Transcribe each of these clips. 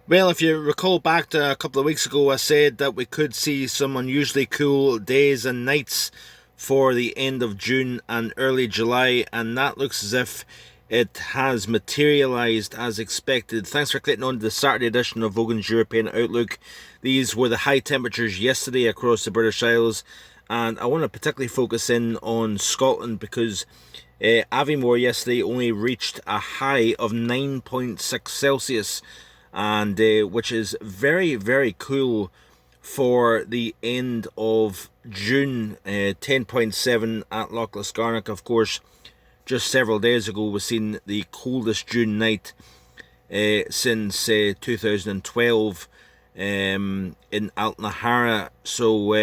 Well, if you recall back to a couple of weeks ago, I said that we could see some unusually cool days and nights for the end of June and early July, and that looks as if it has materialised as expected. Thanks for clicking on to the Saturday edition of Vogan's European Outlook. These were the high temperatures yesterday across the British Isles, and I want to particularly focus in on Scotland because Aviemore yesterday only reached a high of 9.6 Celsius, and which is very, very cool for the end of June. 10.7 at Loch Lascarnock. Of course, just several days ago we've seen the coldest June night since 2012 in Altnahara. So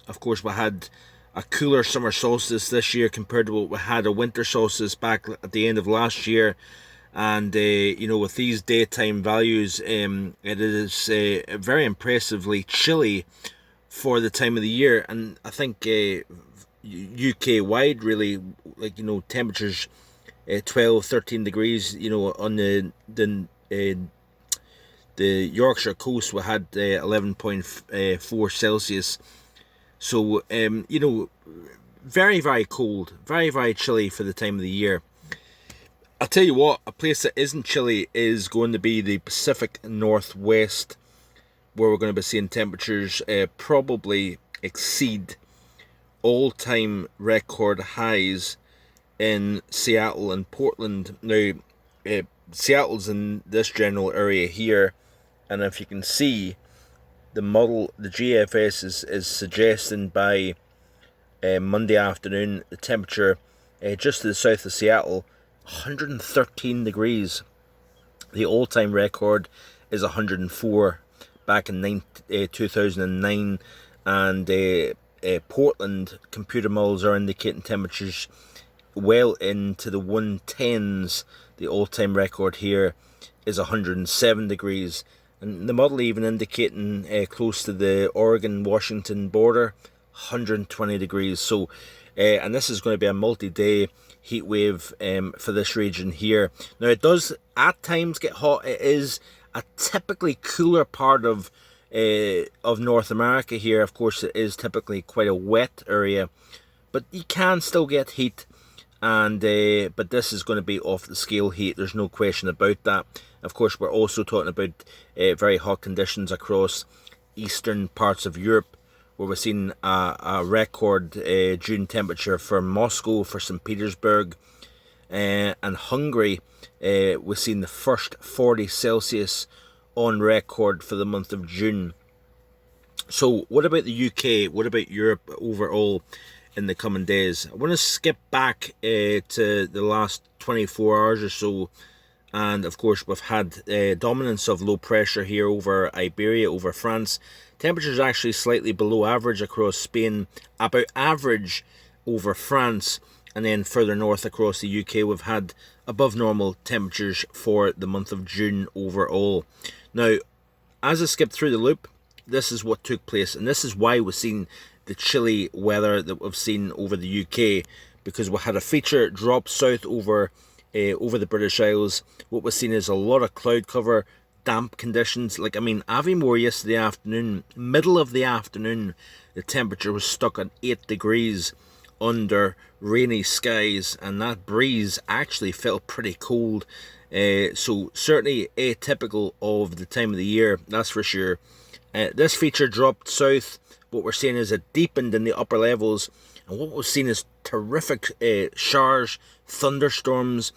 of course we had a cooler summer solstice this year compared to what we had a winter solstice back at the end of last year. And with these daytime values, it is very impressively chilly for the time of the year. And I think UK wide, really, temperatures 12, 13 degrees. On the Yorkshire coast, we had 11.4 Celsius. So very, very cold, very, very chilly for the time of the year. I'll tell you what, a place that isn't chilly is going to be the Pacific Northwest, where we're going to be seeing temperatures probably exceed all-time record highs in Seattle and Portland. Now, Seattle's in this general area here, and if you can see, the model, the GFS is suggesting by Monday afternoon, the temperature just to the south of Seattle, 113 degrees. The all-time record is 104 back in 2009, and Portland computer models are indicating temperatures well into the 110s. The all-time record here is 107 degrees, and the model even indicating close to the Oregon-Washington border, 120 degrees. So and this is going to be a multi-day heat wave for this region here. Now, it does at times get hot. It is a typically cooler part of North America here. Of course, it is typically quite a wet area, but you can still get heat. And but this is going to be off the scale heat. There's no question about that. Of course, we're also talking about very hot conditions across eastern parts of Europe, where we're seeing a record June temperature for Moscow, for St. Petersburg, and Hungary. We've seen the first 40 Celsius on record for the month of June. So what about the UK? What about Europe overall in the coming days? I want to skip back to the last 24 hours or so. And of course, we've had dominance of low pressure here over Iberia, over France. Temperatures actually slightly below average across Spain, about average over France, and then further north across the UK, we've had above normal temperatures for the month of June overall. Now, as I skip through the loop, this is what took place, and this is why we've seen the chilly weather that we've seen over the UK, because we had a feature drop south over the British Isles. What we've seen is a lot of cloud cover, damp conditions. Aviemore yesterday afternoon, middle of the afternoon, the temperature was stuck at 8 degrees under rainy skies, and that breeze actually felt pretty cold. So certainly atypical of the time of the year, that's for sure. This feature dropped south. What we're seeing is it deepened in the upper levels, and what we've seen is terrific showers, thunderstorms,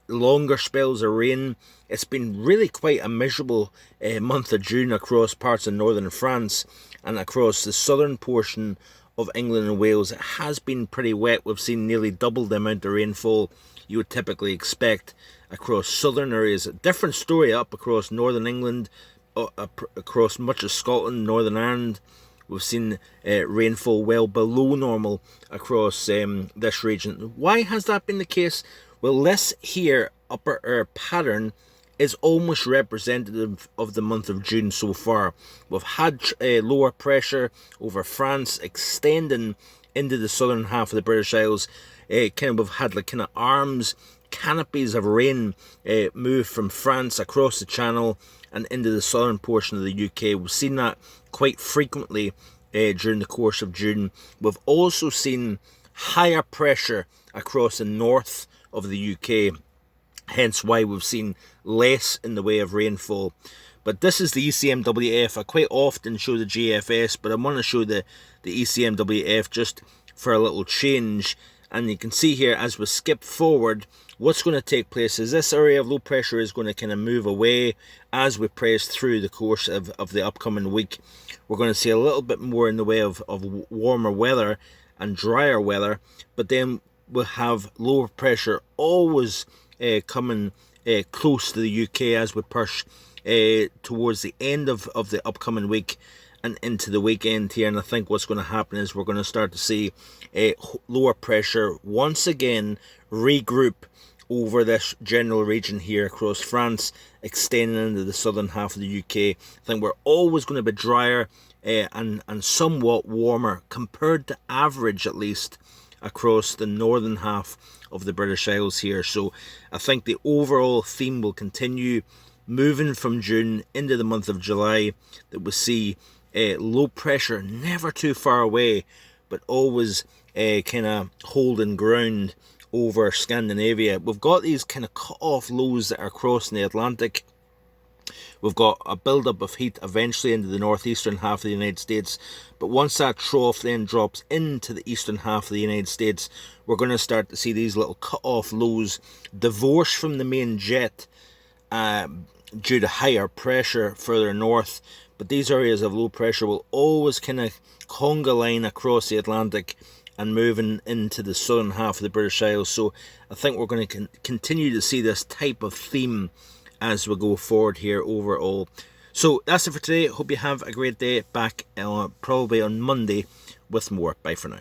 longer spells of rain. It's been really quite a miserable month of June across parts of northern France and across the southern portion of England and Wales. It has been pretty wet. We've seen nearly double the amount of rainfall you would typically expect across southern areas. A different story up across northern England, across much of Scotland, Northern Ireland. We've seen rainfall well below normal across this region. Why has that been the case? Well, this here upper air pattern is almost representative of the month of June so far. We've had lower pressure over France extending into the southern half of the British Isles. We've had arms canopies of rain move from France across the Channel and into the southern portion of the UK. We've seen that quite frequently during the course of June. We've also seen higher pressure across the north of the UK, hence why we've seen less in the way of rainfall. But this is the ECMWF. I quite often show the GFS, but I want to show the ECMWF just for a little change. And you can see here, as we skip forward, what's going to take place is this area of low pressure is going to kind of move away as we press through the course of the upcoming week. We're going to see a little bit more in the way of warmer weather and drier weather, but then we'll have lower pressure always coming close to the UK as we push towards the end of the upcoming week and into the weekend here. And I think what's going to happen is we're going to start to see lower pressure once again regroup over this general region here across France, extending into the southern half of the UK. I think we're always going to be drier and somewhat warmer compared to average, at least across the northern half of the British Isles here. So I think the overall theme will continue moving from June into the month of July, that we see low pressure never too far away, but always kind of holding ground over Scandinavia. We've got these kind of cut-off lows that are crossing the Atlantic. We've got a build-up of heat eventually into the northeastern half of the United States, but once that trough then drops into the eastern half of the United States, we're going to start to see these little cut-off lows divorce from the main jet due to higher pressure further north. But these areas of low pressure will always kind of conga line across the Atlantic and moving into the southern half of the British Isles. So I think we're going to continue to see this type of theme as we go forward here overall. So that's it for today. Hope you have a great day. Back probably on Monday with more. Bye for now.